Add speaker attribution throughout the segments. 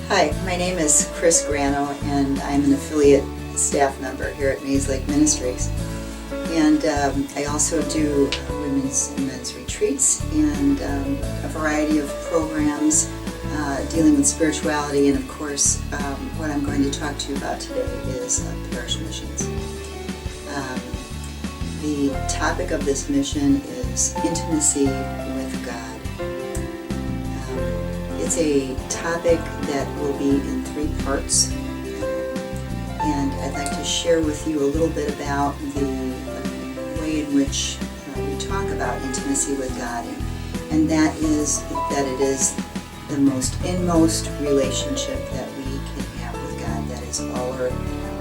Speaker 1: Hi, my name is Chris Grano, and I'm an affiliate staff member here at Maze Lake Ministries. And I also do women's and men's retreats and a variety of programs dealing with spirituality. And of course, what I'm going to talk to you about today is parish missions. The topic of this mission is intimacy with God. It's a topic that will be in 3 parts, and I'd like to share with you a little bit about the way in which we talk about intimacy with God, and that is that it is the most inmost relationship that we can have with God. That is our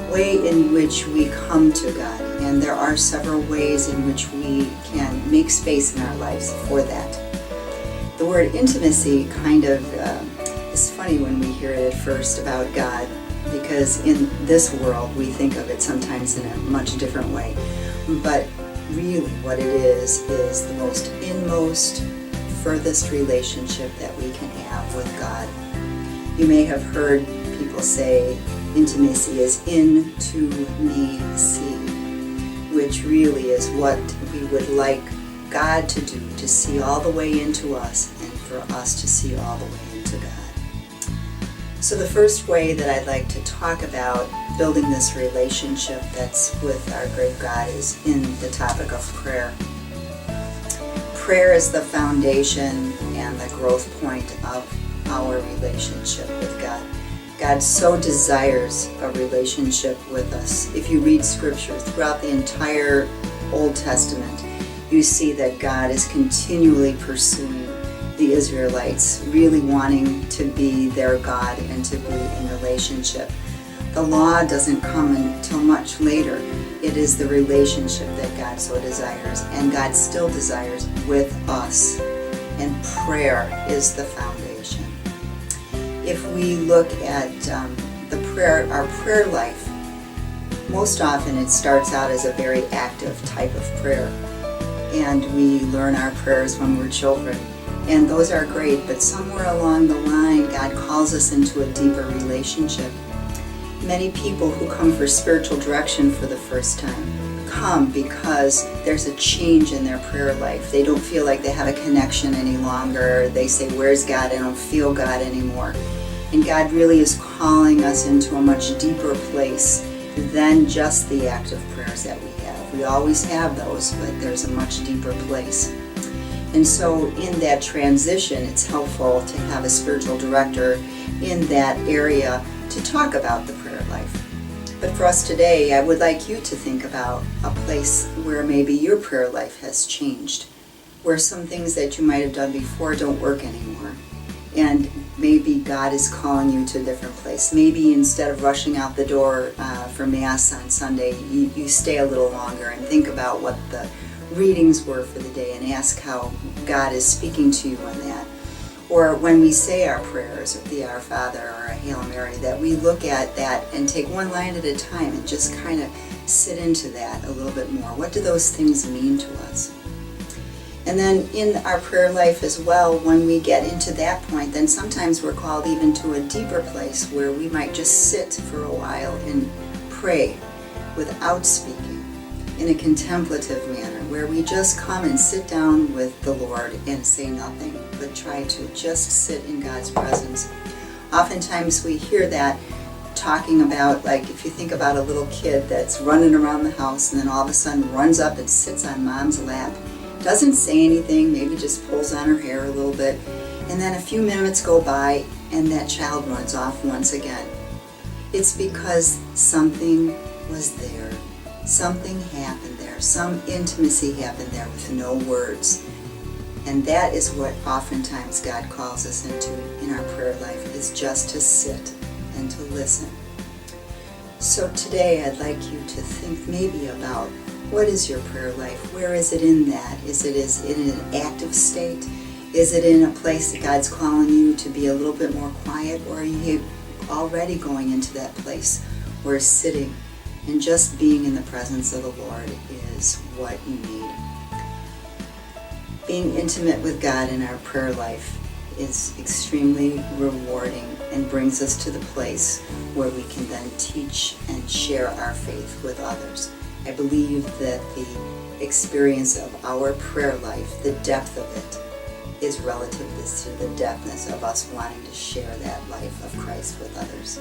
Speaker 1: way in which we come to God, and there are several ways in which we can make space in our lives for that. The word intimacy kind of is funny when we hear it at first about God, because in this world we think of it sometimes in a much different way. But really what it is the most inmost, furthest relationship that we can have with God. You may have heard people say intimacy is into me see, which really is what we would like God to do, to see all the way into us and for us to see all the way into God. So the first way that I'd like to talk about building this relationship that's with our great God is in the topic of prayer. Prayer is the foundation and the growth point of our relationship with God. God so desires a relationship with us. If you read scripture throughout the entire Old Testament, you see that God is continually pursuing the Israelites, really wanting to be their God and to be in relationship. The law doesn't come until much later. It is the relationship that God so desires, and God still desires with us. And prayer is the foundation. If we look at our prayer life, most often it starts out as a very active type of prayer. And we learn our prayers when we're children, and those are great, but somewhere along the line God calls us into a deeper relationship. Many people who come for spiritual direction for the first time come because there's a change in their prayer life. They don't feel like they have a connection any longer. They say, "Where's God? I don't feel God anymore." And God really is calling us into a much deeper place than just the active prayers that we have. We always have those, but there's a much deeper place. And so in that transition, it's helpful to have a spiritual director in that area to talk about the prayer life. But for us today, I would like you to think about a place where maybe your prayer life has changed, where some things that you might have done before don't work anymore. And maybe God is calling you to a different place. Maybe instead of rushing out the door for Mass on Sunday, you stay a little longer and think about what the readings were for the day and ask how God is speaking to you on that. Or when we say our prayers, the Our Father or a Hail Mary, that we look at that and take one line at a time and just kind of sit into that a little bit more. What do those things mean to us? And then in our prayer life as well, when we get into that point, then sometimes we're called even to a deeper place where we might just sit for a while and pray without speaking, in a contemplative manner, where we just come and sit down with the Lord and say nothing, but try to just sit in God's presence. Oftentimes we hear that talking about, like, if you think about a little kid that's running around the house and then all of a sudden runs up and sits on mom's lap, doesn't say anything, maybe just pulls on her hair a little bit, and then a few minutes go by and that child runs off once again. It's because something was there. Something happened there. Some intimacy happened there with no words. And that is what oftentimes God calls us into in our prayer life, is just to sit and to listen. So today I'd like you to think maybe about, what is your prayer life? Where is it in that? Is it in an active state? Is it in a place that God's calling you to be a little bit more quiet? Or are you already going into that place where sitting and just being in the presence of the Lord is what you need? Being intimate with God in our prayer life is extremely rewarding and brings us to the place where we can then teach and share our faith with others. I believe that the experience of our prayer life, the depth of it, is relative to the depthness of us wanting to share that life of Christ with others.